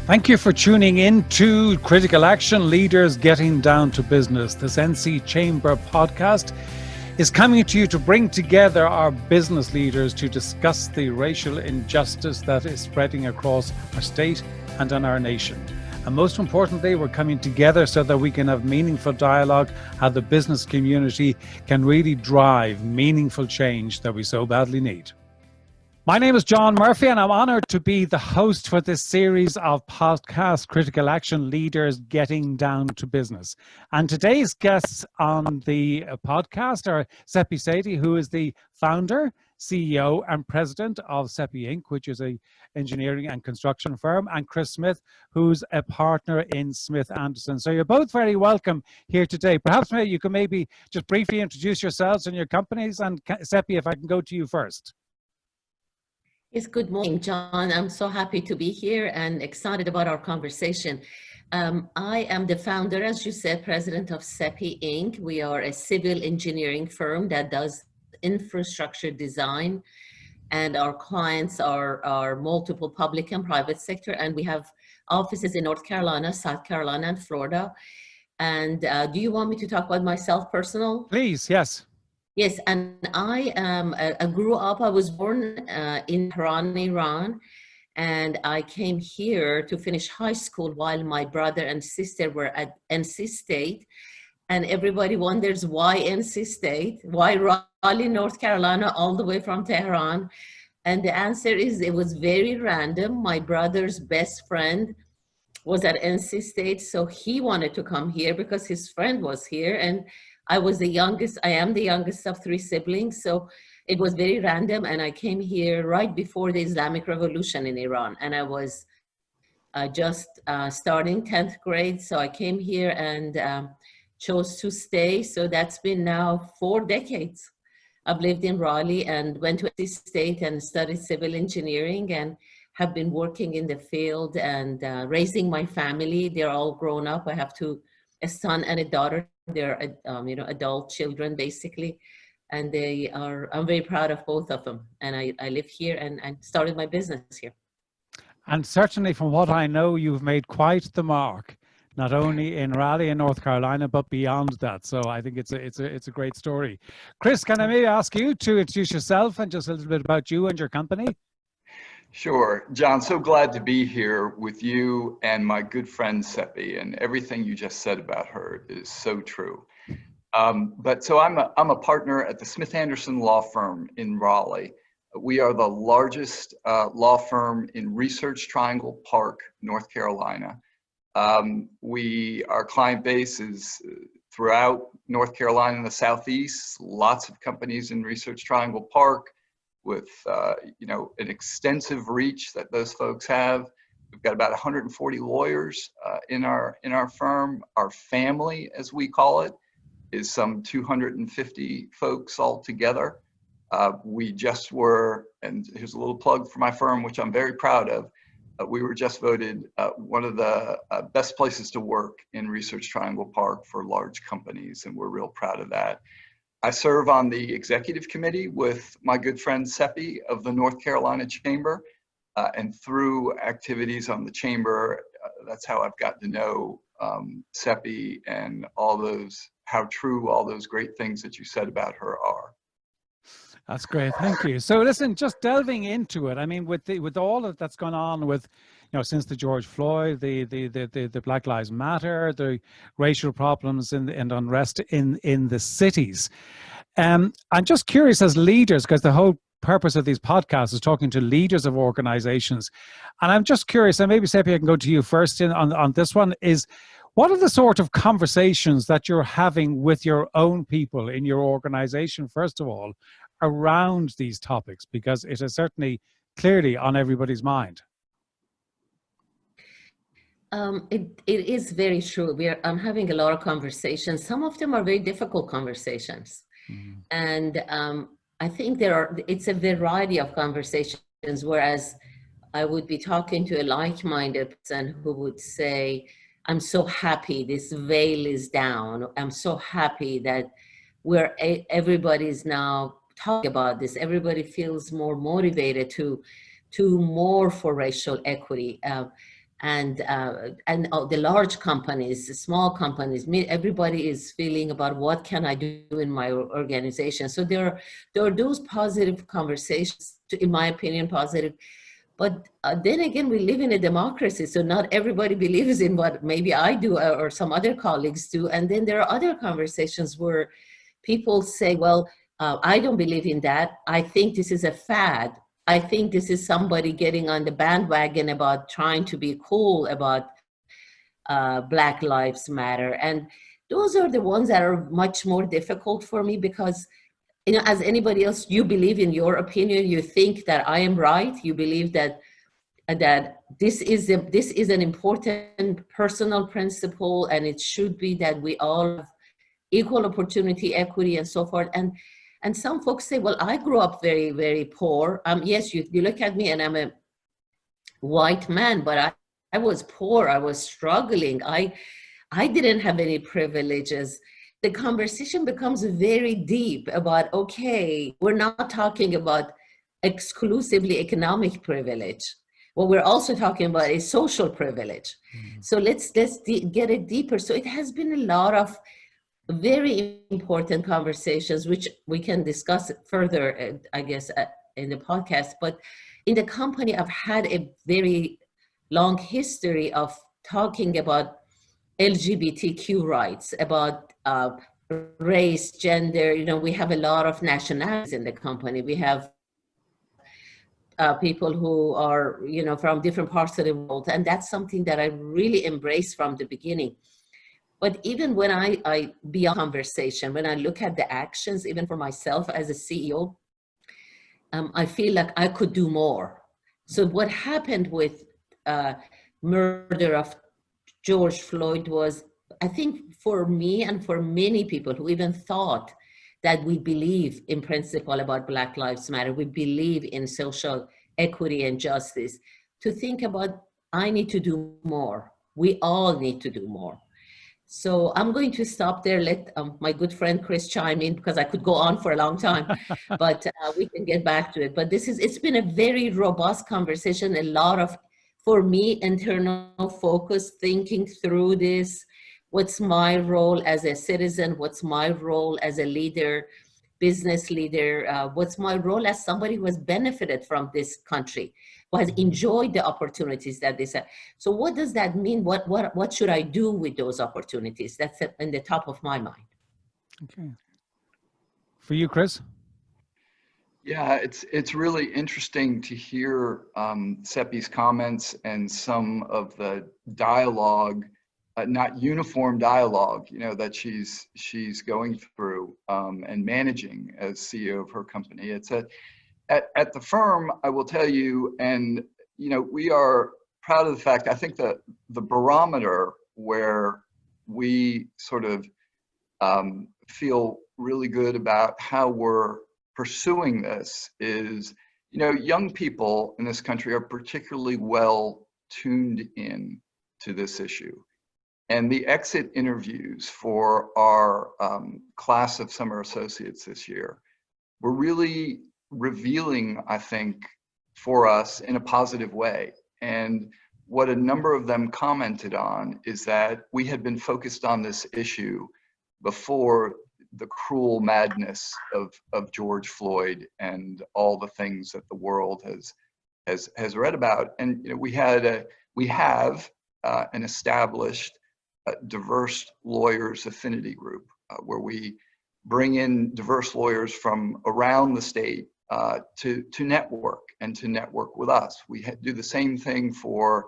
Thank you for tuning in to Critical Action Leaders Getting Down to Business. This NC Chamber podcast is coming to you to bring together our business leaders to discuss the racial injustice that is spreading across our state and in our nation. And most importantly, we're coming together so that we can have meaningful dialogue, how the business community can really drive meaningful change that we so badly need. My name is John Murphy, and I'm honored to be the host for this series of podcast, Critical Action Leaders Getting Down to Business. And today's guests on the podcast are Sepi Saidi, who is the founder, CEO, and president of SEPI Inc., which is an engineering and construction firm, and Chris Smith, who's a partner in Smith Anderson. So you're both very welcome here today. Perhaps you can maybe just briefly introduce yourselves and your companies, and Sepi, if I can go to you first. Yes, good morning, John. I'm so happy to be here and excited about our conversation. I am the founder, as you said, president of SEPI Inc. We are a civil engineering firm that does infrastructure design, and our clients are multiple public and private sector, and we have offices in North Carolina, South Carolina, and Florida. And do you want me to talk about myself personal? Please, yes. Yes, and I grew up, I was born in Tehran, Iran, and I came here to finish high school while my brother and sister were at NC State. And everybody wonders why NC State, why Raleigh, North Carolina, all the way from Tehran. And the answer is it was very random. My brother's best friend was at NC State, so he wanted to come here because his friend was here. And I was the youngest, I am the youngest of three siblings, so it was very random, and I came here right before the Islamic Revolution in Iran, and I was just starting 10th grade, so I came here and chose to stay, so that's been now 4 decades. I've lived in Raleigh and went to NC State and studied civil engineering and have been working in the field and raising my family. They're all grown up. I have a son and a daughter. They're adult children basically, and I'm very proud of both of them, and I live here and started my business here. And certainly from what I know, you've made quite the mark, not only in Raleigh in North Carolina, but beyond that. So I think it's a great story. Chris, can I maybe ask you to introduce yourself and just a little bit about you and your company? Sure. John, so glad to be here with you and my good friend Sepi, and everything you just said about her is so true. So I'm a partner at the Smith Anderson law firm in Raleigh. We are the largest law firm in Research Triangle Park, North Carolina. Our client base is throughout North Carolina and the Southeast, lots of companies in Research Triangle Park, with an extensive reach that those folks have. We've got about 140 lawyers in our firm. Our family, as we call it, is some 250 folks altogether. We just were, and here's a little plug for my firm, which I'm very proud of. We were just voted one of the best places to work in Research Triangle Park for large companies, and we're real proud of that. I serve on the executive committee with my good friend Sepi of the North Carolina Chamber, and through activities on the Chamber, that's how I've gotten to know Sepi and how true all those great things that you said about her are. That's great, thank you. So listen, just delving into it, I mean, with all of that's gone on with, since the George Floyd, the Black Lives Matter, the racial problems and unrest in the cities. I'm just curious as leaders, because the whole purpose of these podcasts is talking to leaders of organizations. And I'm just curious, and maybe Sepi, I can go to you first on this one, is what are the sort of conversations that you're having with your own people in your organization, first of all, around these topics, because it is certainly clearly on everybody's mind? It is very true. I'm having a lot of conversations. Some of them are very difficult conversations. Mm-hmm. And I think it's a variety of conversations, whereas I would be talking to a like-minded person who would say, I'm so happy this veil is down. I'm so happy that everybody's now talking about this. Everybody feels more motivated to more for racial equity. and the large companies, the small companies, everybody is feeling about what can I do in my organization. So there are those positive conversations, in my opinion, positive. But then again, we live in a democracy, so not everybody believes in what maybe I do or some other colleagues do. And then there are other conversations where people say, well, I don't believe in that. I think this is a fad. I think this is somebody getting on the bandwagon about trying to be cool about Black Lives Matter. And those are the ones that are much more difficult for me because, you know, as anybody else, you believe in your opinion. You think that I am right. You believe that this is an important personal principle, and it should be that we all have equal opportunity, equity, and so forth. And some folks say, well, I grew up very, very poor. Yes, you look at me and I'm a white man, but I was poor. I was struggling. I didn't have any privileges. The conversation becomes very deep about, okay, we're not talking about exclusively economic privilege. What we're also talking about is social privilege. So let's get it deeper. So it has been a lot of very important conversations, which we can discuss further, I guess, in the podcast. But in the company, I've had a very long history of talking about LGBTQ rights, about race, gender. You know, we have a lot of nationalities in the company. We have people who are, you know, from different parts of the world. And that's something that I really embraced from the beginning. But even when I beyond conversation, when I look at the actions, even for myself as a CEO, I feel like I could do more. So what happened with murder of George Floyd was, I think for me and for many people who even thought that we believe in principle about Black Lives Matter, we believe in social equity and justice, to think about, I need to do more. We all need to do more. So I'm going to stop there, let my good friend Chris chime in, because I could go on for a long time, but we can get back to it. But it's been a very robust conversation, a lot of, for me, internal focus, thinking through this. What's my role as a citizen? What's my role as a leader, business leader? What's my role as somebody who has benefited from this country, who has enjoyed the opportunities that this have? So what does that mean? What should I do with those opportunities? That's in the top of my mind. Okay. For you, Chris? Yeah, it's really interesting to hear Sepi's comments and some of the dialogue, not uniform dialogue, you know, that she's going through and managing as CEO of her company. It's at the firm, I will tell you, and you know, we are proud of the fact, I think that the barometer where we sort of feel really good about how we're pursuing this is, you know, young people in this country are particularly well tuned in to this issue. And the exit interviews for our class of summer associates this year were really revealing, I think, for us in a positive way. And what a number of them commented on is that we had been focused on this issue before the cruel madness of George Floyd and all the things that the world has read about. And you know, we have an established diverse lawyers affinity group where we bring in diverse lawyers from around the state to network and to network with us. We do the same thing for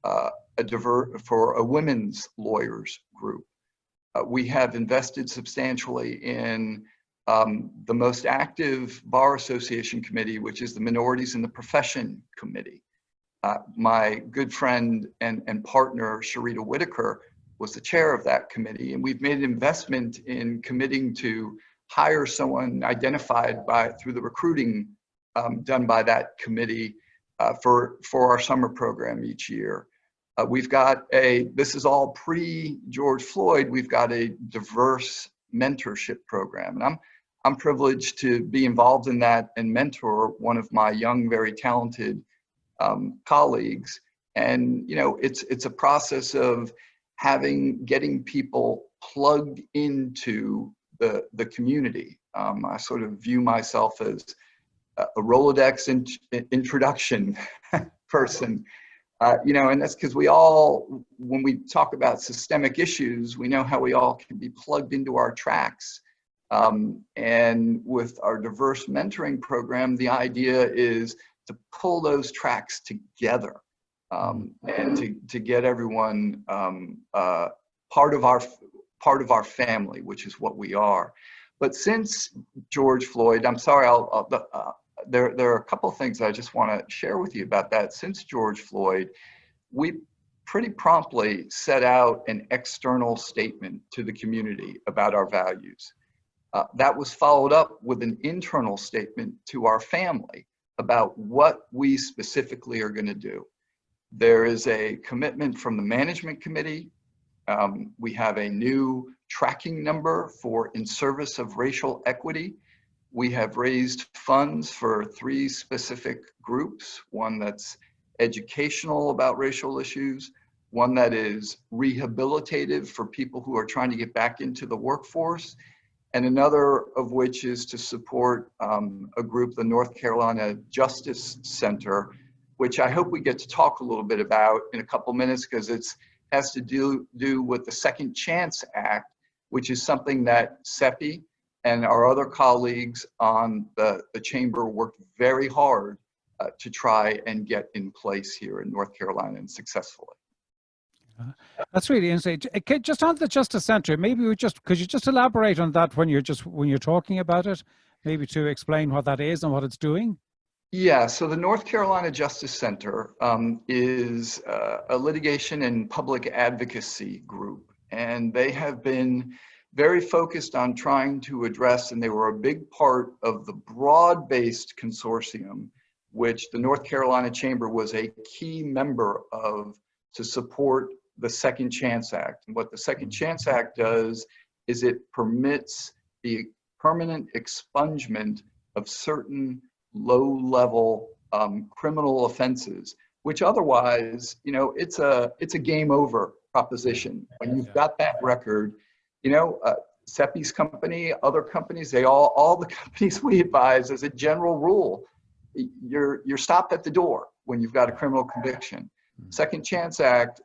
a women's lawyers group. We have invested substantially in the most active bar association committee, which is the Minorities in the Profession Committee. My good friend and partner, Sharita Whitaker, was the chair of that committee, and we've made an investment in committing to hire someone identified through the recruiting done by that committee for our summer program each year. We've got this is all pre-George Floyd, we've got a diverse mentorship program. And I'm privileged to be involved in that and mentor one of my young, very talented colleagues. And, it's a process of getting people plugged into the community. I sort of view myself as a Rolodex introduction person. And that's because when we talk about systemic issues, we know how we all can be plugged into our tracks. And with our diverse mentoring program, the idea is to pull those tracks together, and to get everyone part of our family, which is what we are. But since George Floyd, I'm sorry, there are a couple of things I just want to share with you about that. Since George Floyd, we pretty promptly set out an external statement to the community about our values. That was followed up with an internal statement to our family about what we specifically are going to do. There is a commitment from the management committee. We have a new tracking number for in service of racial equity. We have raised funds for 3 specific groups, one that's educational about racial issues, one that is rehabilitative for people who are trying to get back into the workforce, and another of which is to support a group, the North Carolina Justice Center, which I hope we get to talk a little bit about in a couple minutes, because it has to do with the Second Chance Act, which is something that SEPI and our other colleagues on the chamber worked very hard to try and get in place here in North Carolina, and successfully. That's really interesting. Just on the Justice Center, maybe could you just elaborate on that when you're talking about it, maybe to explain what that is and what it's doing? Yeah, so the North Carolina Justice Center is a litigation and public advocacy group, and they have been very focused on trying to address, and they were a big part of the broad-based consortium, which the North Carolina Chamber was a key member of, to support the Second Chance Act. And what the Second Chance Act does is it permits the permanent expungement of certain low-level criminal offenses, which otherwise, it's a game over proposition. When you've got that record, SEPI's company, other companies, all the companies we advise, as a general rule, you're stopped at the door when you've got a criminal conviction. Second Chance Act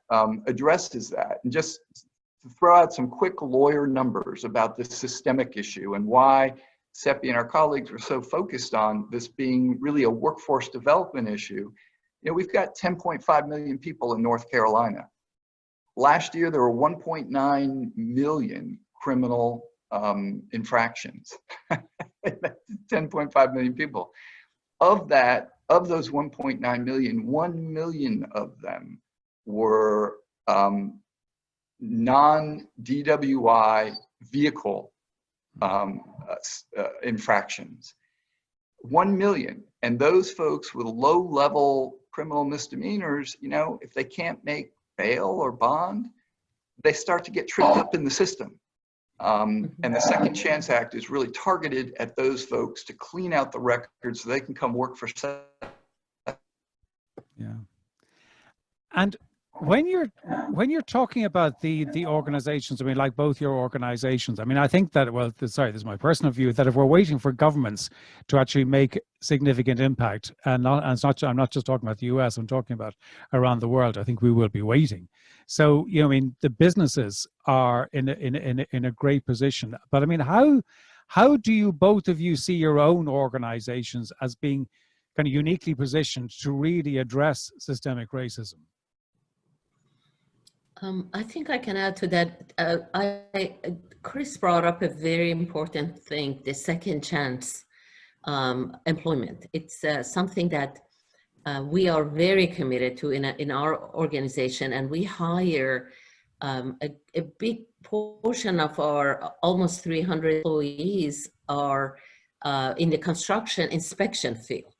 addresses that. And just to throw out some quick lawyer numbers about this systemic issue and why SEPI and our colleagues were so focused on this being really a workforce development issue. We've got 10.5 million people in North Carolina. Last year, there were 1.9 million criminal infractions. 10.5 million people. Of those 1.9 million, 1 million of them were non-DWI vehicle infractions. 1 million. And those folks with low-level criminal misdemeanors, if they can't make bail or bond, they start to get tripped up in the system. And the Second Chance Act is really targeted at those folks to clean out the record so they can come work for SEPI. Yeah. And when you're talking about the organizations, I mean, like both your organizations, I mean, I think that, well, sorry, this is my personal view, that if we're waiting for governments to actually make significant impact, and I'm not just talking about the US, I'm talking about around the world, I think we will be waiting. So, I mean, the businesses are in a great position, but I mean, how do you, both of you, see your own organizations as being kind of uniquely positioned to really address systemic racism? I think I can add to that. Chris brought up a very important thing, the second chance employment. It's something that we are very committed to in our organization, and we hire a big portion of our almost 300 employees are in the construction inspection field.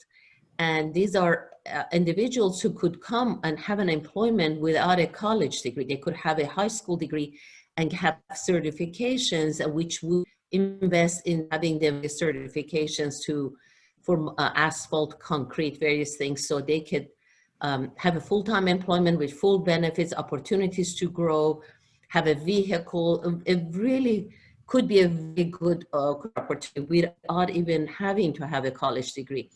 And these are individuals who could come and have an employment without a college degree. They could have a high school degree and have certifications, which we invest in having them certifications for asphalt, concrete, various things, so they could have a full-time employment with full benefits, opportunities to grow, have a vehicle. It really could be a very good opportunity without even having to have a college degree.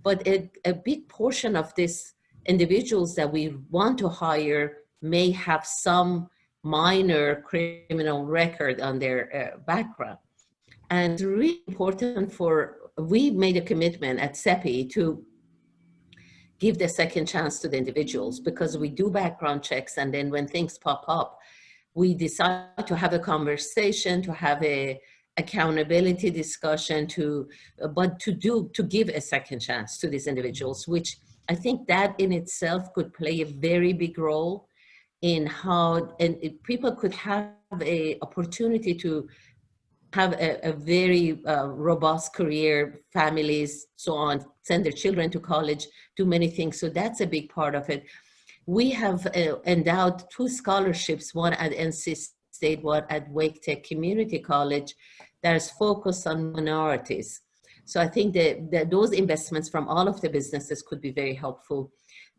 But a big portion of these individuals that we want to hire may have some minor criminal record on their background. And it's really important we made a commitment at SEPI to give the second chance to the individuals, because we do background checks, and then when things pop up, we decide to have a conversation, to have a accountability discussion, to give a second chance to these individuals, which I think that in itself could play a very big role in how, and people could have a opportunity to have a very robust career, families, so on, send their children to college, do many things. So that's a big part of it. We have endowed 2 scholarships, one at NC State, one at Wake Tech Community College, that is focused on minorities. So I think that those investments from all of the businesses could be very helpful.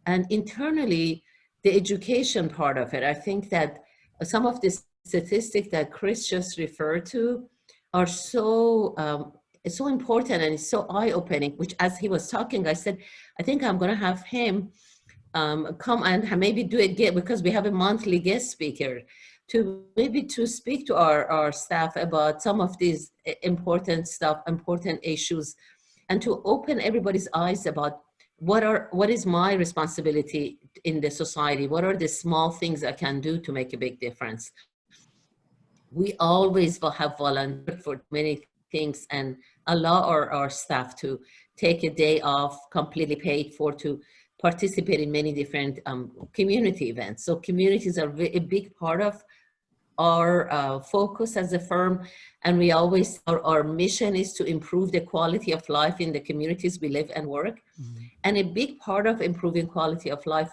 And internally, the education part of it, I think that some of the statistics that Chris just referred to are so important, and it's so eye-opening, which as he was talking, I said, I think I'm going to have him come and maybe do it again, because we have a monthly guest speaker to speak to our staff about some of these important issues, and to open everybody's eyes about what is my responsibility in the society, what are the small things I can do to make a big difference. We always will have volunteered for many things and allow our staff to take a day off, completely paid for, to participate in many different community events. So communities are a big part of our focus as a firm. And we always, our mission is to improve the quality of life in the communities we live and work. Mm-hmm. And a big part of improving quality of life,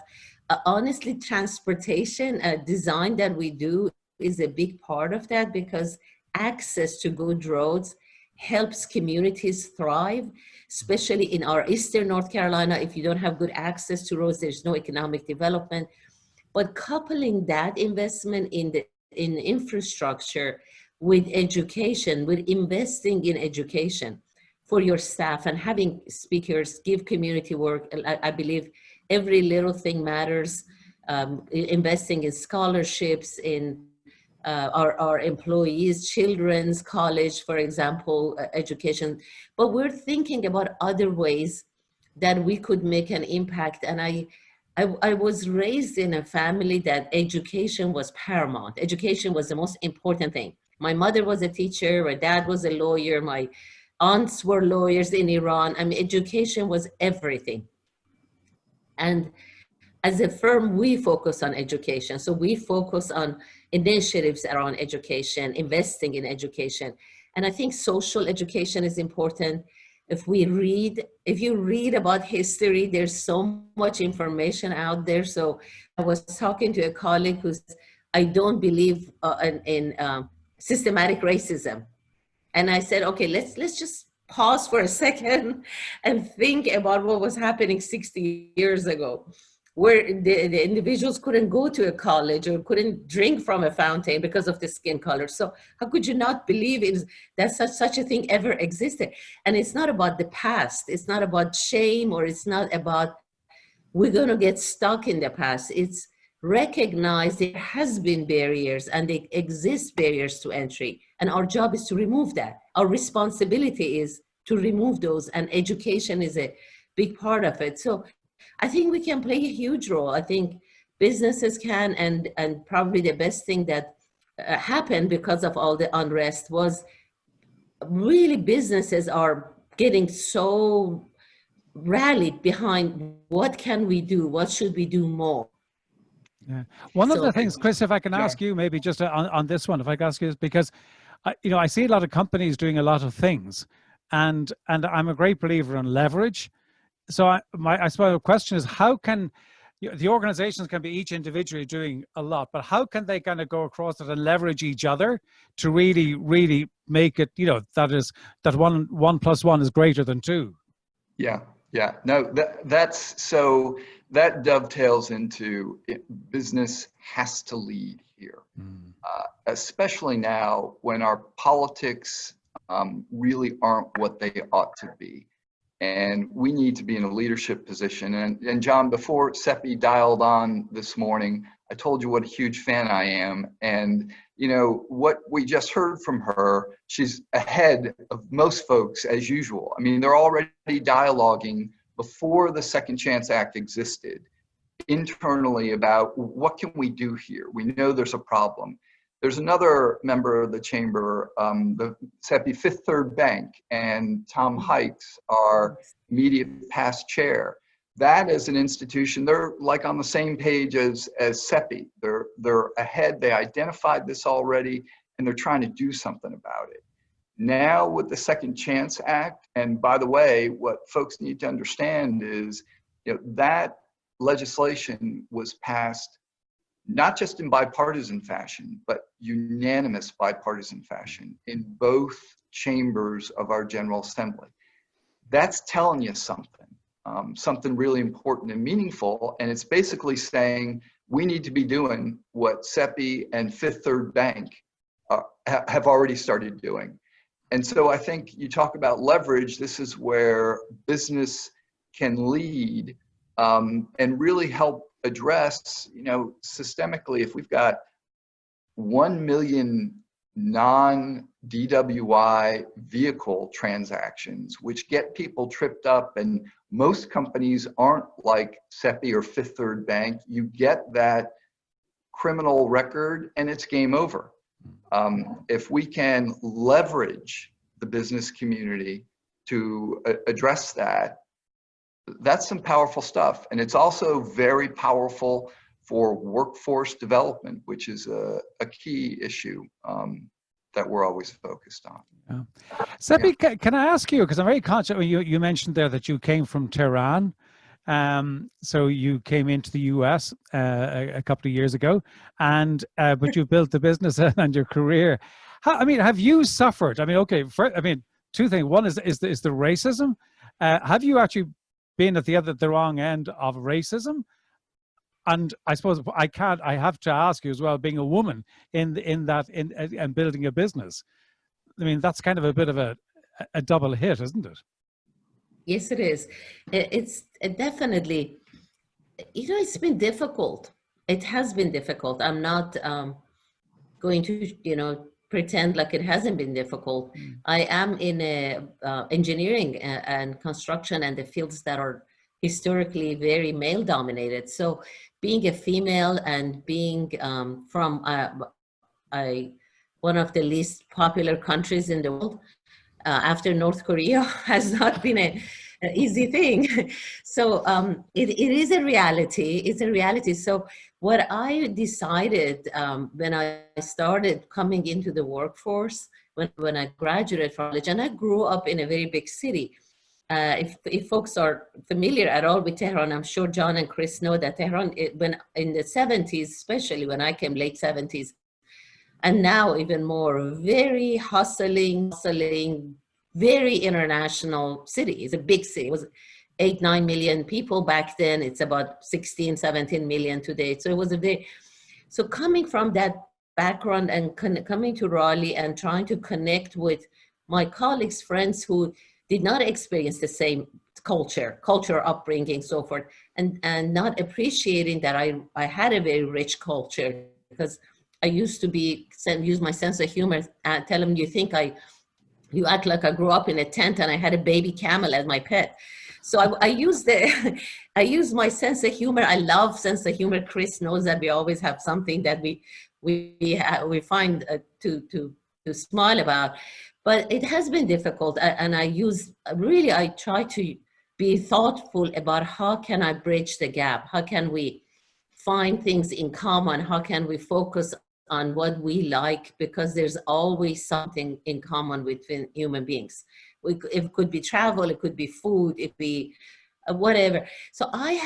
honestly, transportation design that we do is a big part of that, because access to good roads helps communities thrive, especially in our Eastern North Carolina. If you don't have good access to roads, there's no economic development. But coupling that investment in infrastructure with education, with investing in education for your staff and having speakers give community work, I believe every little thing matters. Investing in scholarships, in our employees, children's college, for example, education. But we're thinking about other ways that we could make an impact. And I was raised in a family that education was paramount. Education was the most important thing. My mother was a teacher, my dad was a lawyer, my aunts were lawyers in Iran. I mean, education was everything. And as a firm, we focus on education. So we focus on initiatives around education, investing in education. And I think social education is important. If you read about history, there's so much information out there. So I was talking to a colleague who says, I don't believe in systematic racism. And I said, okay, let's just pause for a second and think about what was happening 60 years ago, where the individuals couldn't go to a college or couldn't drink from a fountain because of the skin color. So how could you not believe that such a thing ever existed? And it's not about the past. It's not about shame, or it's not about we're going to get stuck in the past. It's recognize there has been barriers and they exist barriers to entry. And our job is to remove that. Our responsibility is to remove those, and education is a big part of it. So I think we can play a huge role. I think businesses can, and probably the best thing that happened because of all the unrest was really businesses are getting so rallied behind what can we do, what should we do more. Yeah. One of the things, Chris, if I can ask you maybe just on this one, if I can ask you, is because I see a lot of companies doing a lot of things, and I'm a great believer in leverage. So I suppose the question is, how can the organizations can be each individually doing a lot, but how can they kind of go across it and leverage each other to really make it, that one plus one is greater than two? Yeah. No, that's so that dovetails into business has to lead here, especially now when our politics really aren't what they ought to be. And we need to be in a leadership position. And John, before Sepi dialed on this morning, I told you what a huge fan I am. And you know, what we just heard from her, she's ahead of most folks as usual. I mean, they're already dialoguing before the Second Chance Act existed internally about what can we do here? We know there's a problem. There's another member of the chamber, the SEPI Fifth Third Bank, and Tom Hikes, our immediate past chair. That as an institution, they're like on the same page as SEPI. They're ahead, they identified this already, and they're trying to do something about it. Now with the Second Chance Act, and by the way, what folks need to understand is, you know, that legislation was passed not just in bipartisan fashion, but unanimous bipartisan fashion in both chambers of our General Assembly. That's telling you something, something really important and meaningful. And it's basically saying we need to be doing what SEPI and Fifth Third Bank have already started doing. And so I think you talk about leverage, this is where business can lead and really help address, you know, systemically, if we've got 1 million non-DWI vehicle transactions, which get people tripped up, and most companies aren't like SEPI or Fifth Third Bank, you get that criminal record and it's game over. If we can leverage the business community to address that, that's some powerful stuff. And it's also very powerful for workforce development, which is a key issue that we're always focused on. Yeah. Sepi, can I ask you, because I'm very conscious, you mentioned there that you came from Tehran. So you came into the US a couple of years ago, and but you built the business and your career. I mean, have you suffered? I mean, okay, two things. One is the racism. Have you actually been at the wrong end of racism? And I suppose I have to ask you as well, being a woman in and building a business. I mean, that's kind of a bit of a double hit, isn't it? Yes, it is. It's definitely, you know, it's been difficult. It has been difficult. I'm not going to, you know, pretend like it hasn't been difficult. I am in engineering and construction and the fields that are historically very male dominated. So being a female and being from one of the least popular countries in the world after North Korea has not been an easy thing. So it is a reality. It's a reality. So what I decided when I started coming into the workforce, when I graduated from college, and I grew up in a very big city. If folks are familiar at all with Tehran, I'm sure John and Chris know that Tehran, when in the 70s, especially when I came late 70s, and now even more, very hustling, very international city. It's a big city. It was 8-9 million people back then. It's about 16-17 million today. So it was so coming from that background and coming to Raleigh and trying to connect with my colleagues, friends who did not experience the same culture upbringing, so forth, and not appreciating that I had a very rich culture, because I used to use my sense of humor and tell them, you act like I grew up in a tent and I had a baby camel as my pet. So I use my sense of humor. I love sense of humor. Chris knows that we always have something that we find to smile about. But it has been difficult, and I try to be thoughtful about how can I bridge the gap? How can we find things in common? How can we focus on what we like? Because there's always something in common between human beings. It could be travel, it could be food, it could be whatever. So I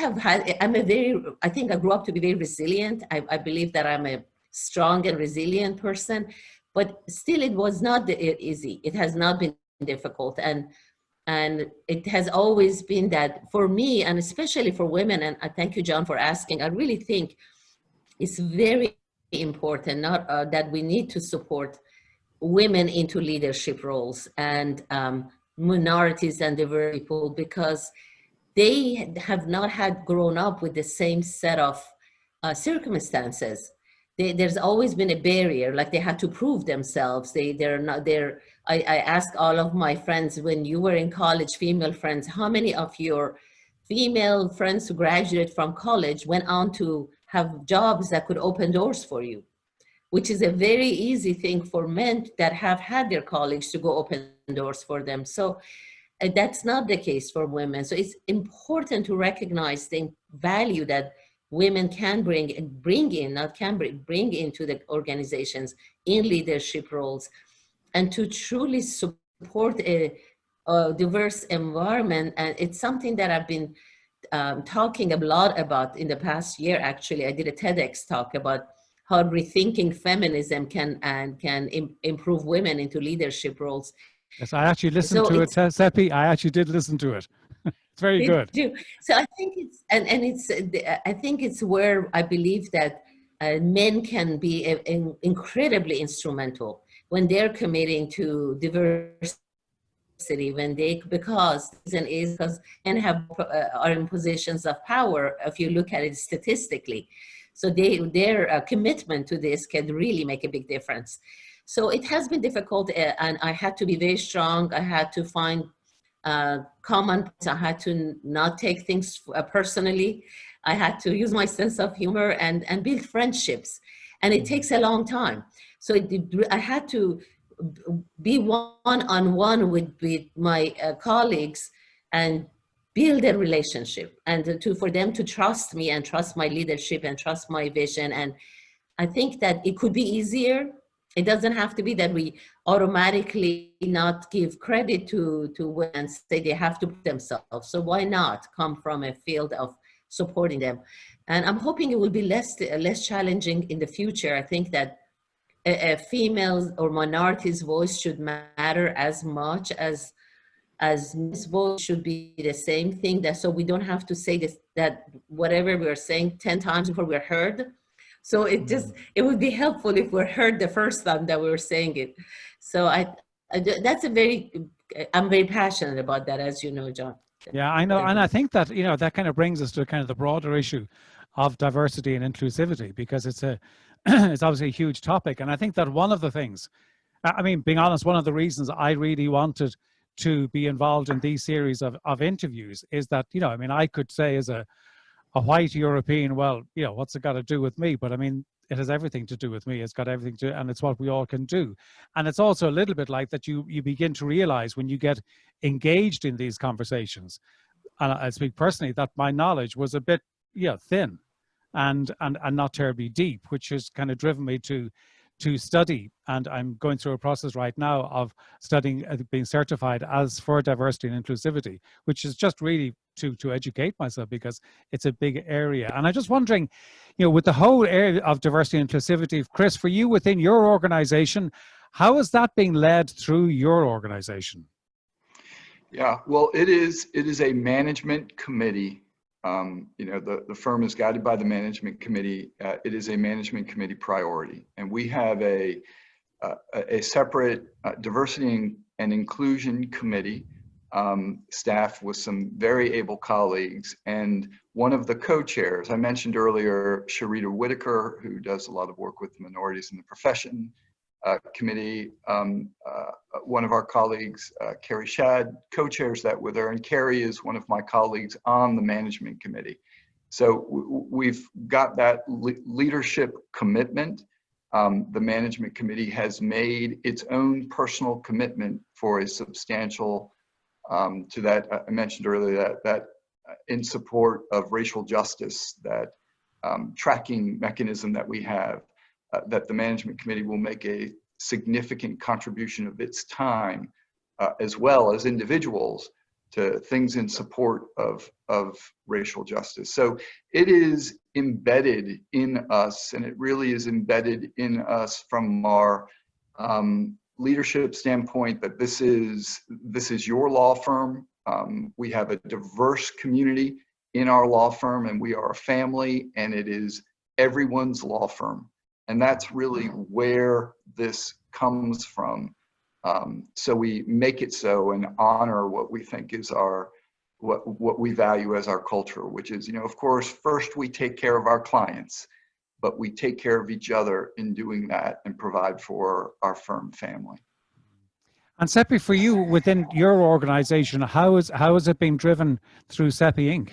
think I grew up to be very resilient. I believe that I'm a strong and resilient person, but still it was not easy. It has not been difficult. And And it has always been that for me, and especially for women, and I thank you, John, for asking, I really think it's very important not that we need to support women into leadership roles and minorities and diverse people, because they have not had grown up with the same set of circumstances. There's always been a barrier, like they had to prove themselves. They're not there. I ask all of my friends, when you were in college, female friends, how many of your female friends who graduated from college went on to have jobs that could open doors for you? Which is a very easy thing for men that have had their college to go open doors for them. So that's not the case for women. So it's important to recognize the value that women can bring in, not can bring into the organizations in leadership roles, and to truly support a diverse environment. And it's something that I've been talking a lot about in the past year. Actually, I did a TEDx talk about how rethinking feminism can improve women into leadership roles. Yes, I actually listened to it, Sepi. I actually did listen to it. It's very good. So I think it's I think it's where I believe that men can be incredibly instrumental when they're committing to diversity, when they, because men are in positions of power if you look at it statistically. So their commitment to this can really make a big difference. So it has been difficult, and I had to be very strong. I had to find common points. I had to not take things personally. I had to use my sense of humor and build friendships. And it takes a long time. So I had to be one-on-one with my colleagues and build a relationship, and for them to trust me and trust my leadership and trust my vision. And I think that it could be easier. It doesn't have to be that we automatically not give credit to women and say they have to put themselves. So why not come from a field of supporting them? And I'm hoping it will be less challenging in the future. I think that a female or minority's voice should matter as much as men's voice should be the same thing. That so we don't have to say this, that whatever we're saying 10 times before we're heard. So it would be helpful if we're heard the first time that we were saying it. So that's I'm very passionate about that, as you know, John. Yeah, I know. And I think that, that kind of brings us to kind of the broader issue of diversity and inclusivity, because it's obviously a huge topic. And I think that one of the things, I mean, being honest, one of the reasons I really wanted to be involved in these series of interviews is that, I mean, I could say as a white European, well, what's it got to do with me? But I mean, it has everything to do with me. It's got everything to, and it's what we all can do. And it's also a little bit like that you begin to realize when you get engaged in these conversations, and I speak personally, that my knowledge was a bit, thin and not terribly deep, which has kind of driven me to study. And I'm going through a process right now of studying, being certified as for diversity and inclusivity, which is just really to educate myself, because it's a big area. And I'm just wondering, with the whole area of diversity and inclusivity, Chris, for you within your organization, how is that being led through your organization? Yeah, well, it is a management committee. The firm is guided by the management committee. It is a management committee priority, and we have a separate diversity and inclusion committee staff with some very able colleagues. And one of the co-chairs, I mentioned earlier, Sharita Whitaker, who does a lot of work with minorities in the profession committee. One of our colleagues, Carrie Shad, co-chairs that with her, and Carrie is one of my colleagues on the management committee. So we've got that leadership commitment. The management committee has made its own personal commitment for a substantial, to that I mentioned earlier, that in support of racial justice, that tracking mechanism that we have, that the management committee will make a significant contribution of its time, as well as individuals, to things in support of racial justice. So it is embedded in us, and it really is embedded in us from our leadership standpoint that this is your law firm. We have a diverse community in our law firm, and we are a family, and it is everyone's law firm. And that's really where this comes from. So we make it so and honor what we think is what we value as our culture, which is, of course, first we take care of our clients, but we take care of each other in doing that and provide for our firm family. And Sepi, for you within your organization, how is it being driven through SEPI Inc?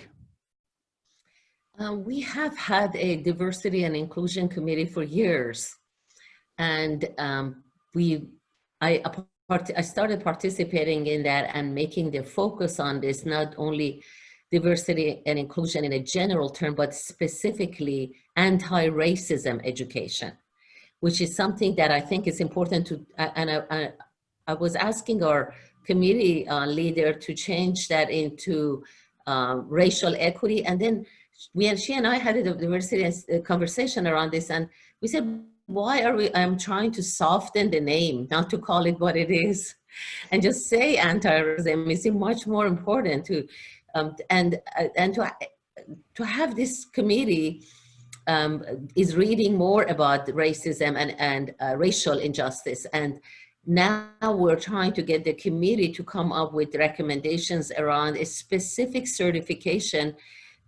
We have had a diversity and inclusion committee for years, and I started participating in that and making the focus on this, not only diversity and inclusion in a general term, but specifically anti-racism education, which is something that I think is important to, and I was asking our committee leader to change that into racial equity. And then she and I had a diversity conversation around this, and we said, why are I'm trying to soften the name, not to call it what it is, and just say anti-racism. It's much more important to, and to have this committee is reading more about racism and racial injustice. And now we're trying to get the committee to come up with recommendations around a specific certification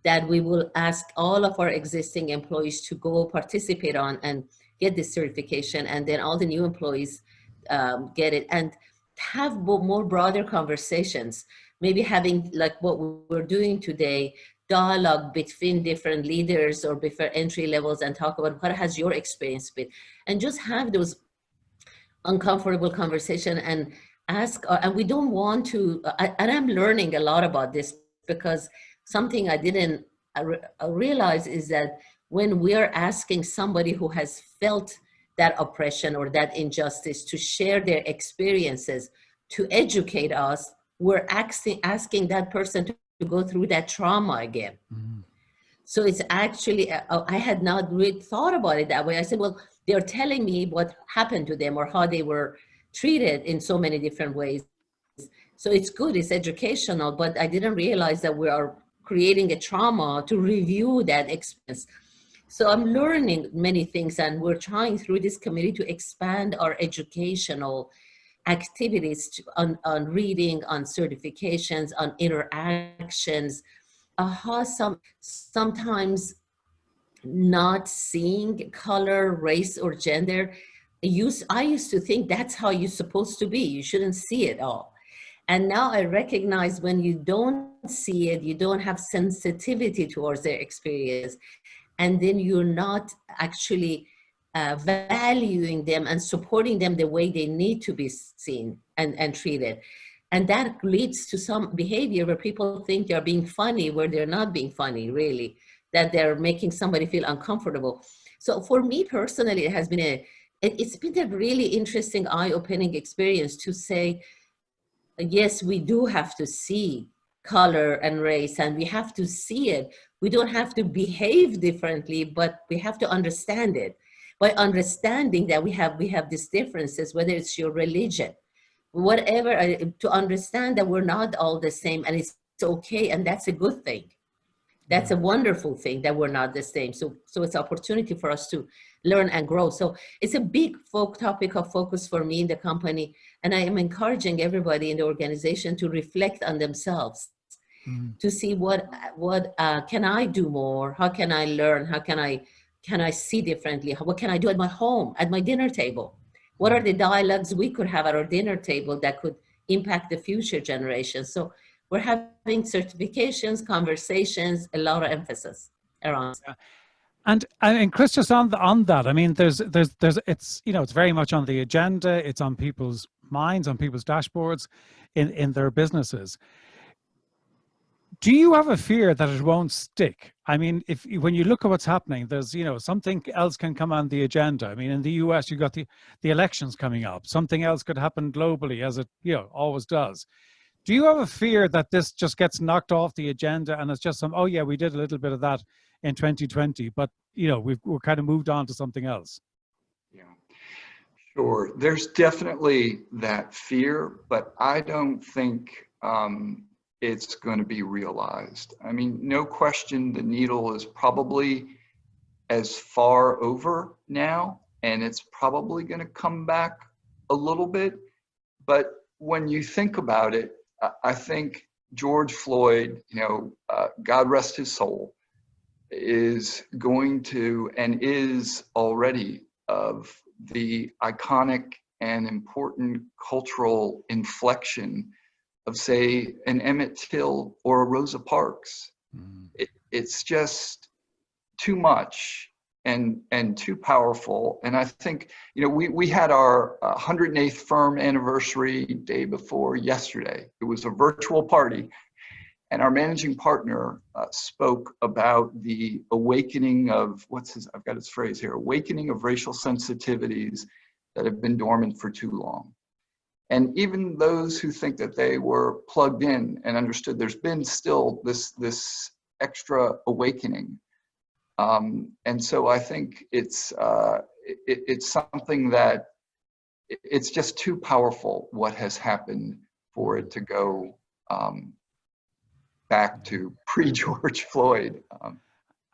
that we will ask all of our existing employees to go participate on and get this certification, and then all the new employees get it, and have more broader conversations, maybe having like what we're doing today, dialogue between different leaders or different entry levels, and talk about what has your experience been, and just have those uncomfortable conversation and ask, and we don't want to, and I'm learning a lot about this, because something I didn't realize is that when we are asking somebody who has felt that oppression or that injustice to share their experiences, to educate us, we're asking that person to go through that trauma again. Mm-hmm. So it's actually, I had not really thought about it that way. I said, well, they're telling me what happened to them or how they were treated in so many different ways. So it's good, it's educational, but I didn't realize that we are creating a trauma to review that experience. So I'm learning many things, and we're trying through this committee to expand our educational activities on reading, on certifications, on interactions, how sometimes not seeing color, race, or gender. I used to think that's how you're supposed to be. You shouldn't see it all. And now I recognize when you don't see it, you don't have sensitivity towards their experience, and then you're not actually valuing them and supporting them the way they need to be seen and treated. And that leads to some behavior where people think they're being funny, where they're not being funny, really, that they're making somebody feel uncomfortable. So for me personally, it has been it's been a really interesting, eye-opening experience to say, yes, we do have to see color and race, and we have to see it. We don't have to behave differently, but we have to understand it. By understanding that we have these differences, whether it's your religion, whatever, to understand that we're not all the same, and it's okay, and that's a good thing. That's a wonderful thing that we're not the same. So it's an opportunity for us to learn and grow. So it's a big topic of focus for me in the company, and I am encouraging everybody in the organization to reflect on themselves, to see what can I do more? How can I learn? How can I see differently? What can I do at my home, at my dinner table? What are the dialogues we could have at our dinner table that could impact the future generations? So we're having certifications, conversations, a lot of emphasis around. And Chris, just on that, I mean, there's it's, it's very much on the agenda. It's on people's minds, on people's dashboards, in their businesses. Do you have a fear that it won't stick? I mean, when you look at what's happening, there's, something else can come on the agenda. I mean, in the US, you've got the elections coming up. Something else could happen globally, as it, always does. Do you have a fear that this just gets knocked off the agenda and it's just oh yeah, we did a little bit of that in 2020, but we're kind of moved on to something else? Yeah, Sure. There's definitely that fear, but I don't think it's going to be realized. I mean, no question, the needle is probably as far over now, and it's probably going to come back a little bit. But when you think about it, I think George Floyd, God rest his soul, is going to and is already of the iconic and important cultural inflection of, say, an Emmett Till or a Rosa Parks. It's just too much and too powerful. And I think, we had our 108th firm anniversary day before yesterday. It was a virtual party. And our managing partner spoke about the awakening of, I've got his phrase here, awakening of racial sensitivities that have been dormant for too long. And even those who think that they were plugged in and understood, there's been still this extra awakening. And so I think it's something that it's just too powerful what has happened for it to go back to pre-George Floyd.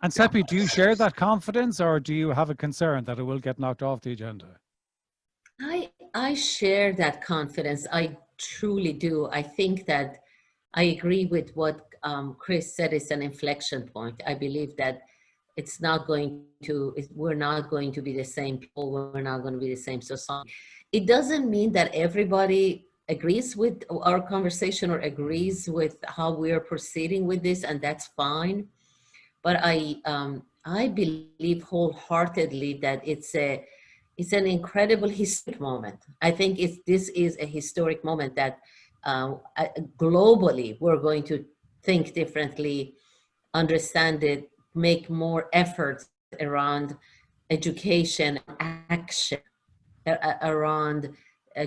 And Sepi, do you share that confidence, or do you have a concern that it will get knocked off the agenda? I share that confidence. I truly do. I think that I agree with what Chris said. It's an inflection point. I believe that we're not going to be the same people. We're not going to be the same society. It doesn't mean that everybody agrees with our conversation or agrees with how we're proceeding with this, and that's fine. But I believe wholeheartedly that it's an incredible historic moment. I think this is a historic moment that globally we're going to think differently, understand it, make more efforts around education, action, around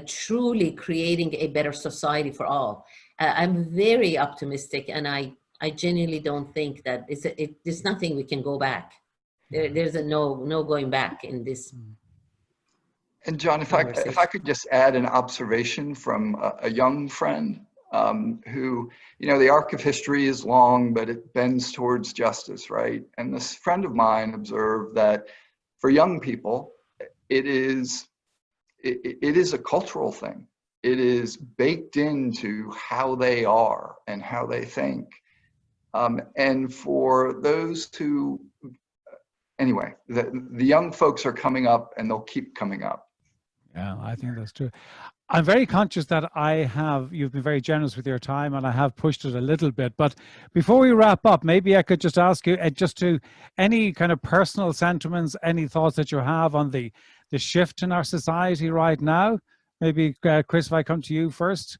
truly creating a better society for all. I'm very optimistic, and I genuinely don't think that there's nothing we can go back. There's no going back in this. And John, if I could just add an observation from a young friend who, the arc of history is long, but it bends towards justice, right? And this friend of mine observed that for young people, it is a cultural thing. It is baked into how they are and how they think. And for those who, anyway, the young folks are coming up, and they'll keep coming up. Yeah, I think that's true. I'm very conscious that you've been very generous with your time, and I have pushed it a little bit. But before we wrap up, maybe I could just ask you any kind of personal sentiments, any thoughts that you have on the shift in our society right now. Maybe, Chris, if I come to you first.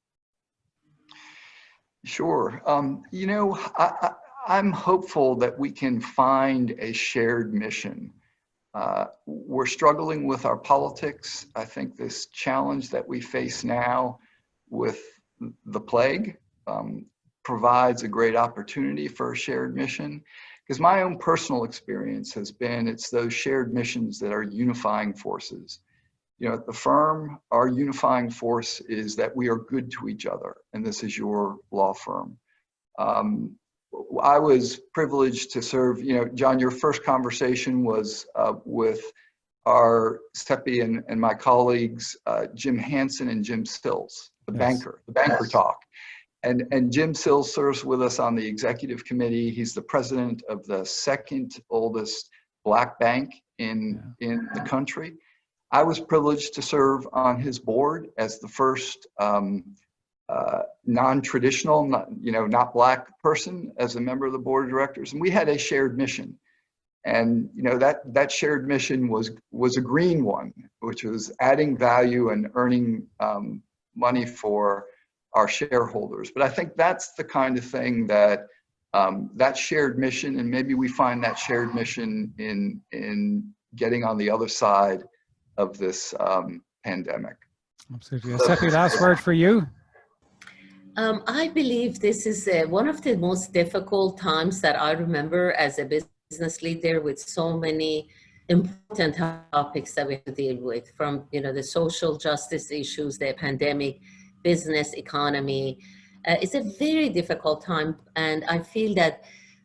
Sure. I'm hopeful that we can find a shared mission. We're struggling with our politics. I think this challenge that we face now with the plague provides a great opportunity for a shared mission, because my own personal experience has been it's those shared missions that are unifying forces. At the firm, our unifying force is that we are good to each other, and this is your law firm. I was privileged to serve, John, your first conversation was with our SEPI and my colleagues, Jim Hansen and Jim Sills, the banker talk. And Jim Sills serves with us on the executive committee. He's the president of the second oldest Black bank in the country. I was privileged to serve on his board as the first non-traditional, not Black person as a member of the board of directors. And we had a shared mission. And that shared mission was a green one, which was adding value and earning money for our shareholders. But I think that's the kind of thing that that shared mission, and maybe we find that shared mission in getting on the other side of this pandemic. Absolutely. Sepi, last word for you. I believe this is one of the most difficult times that I remember as a business leader, with so many important topics that we have to deal with, from the social justice issues, the pandemic, business, economy. It's a very difficult time, and I feel that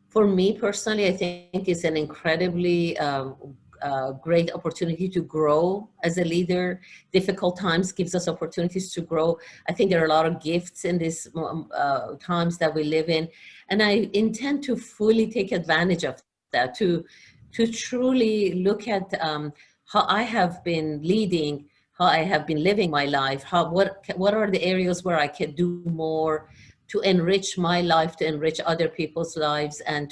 for me personally, I think it's an incredibly great opportunity to grow as a leader. Difficult times gives us opportunities to grow. I think there are a lot of gifts in these times that we live in, and I intend to fully take advantage of that, to truly look at how I have been leading, how I have been living my life, what are the areas where I can do more to enrich my life, to enrich other people's lives, and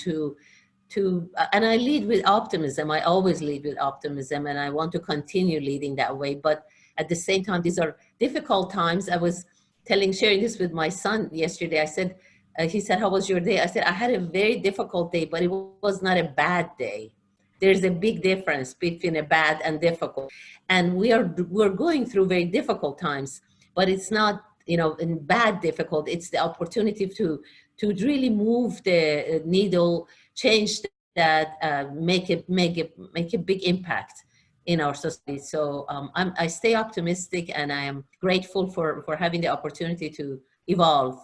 and I lead with optimism. I always lead with optimism, and I want to continue leading that way. But at the same time, these are difficult times. I was sharing this with my son yesterday. I said, he said, "How was your day?" I said, "I had a very difficult day, but it was not a bad day." There's a big difference between a bad and difficult. And we're going through very difficult times, but it's not, in bad difficult. It's the opportunity to really move the needle, change that, make a big impact in our society. So I stay optimistic, and I am grateful for having the opportunity to evolve.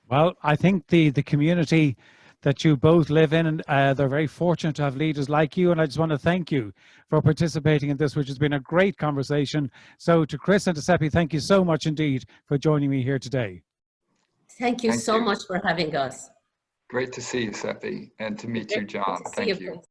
Well, I think the community that you both live in, and they're very fortunate to have leaders like you. And I just want to thank you for participating in this, which has been a great conversation. So to Chris and to Sepi, thank you so much indeed for joining me here today. Thank you so much for having us. Great to see you, Sepi, and to meet you, John. Thank you.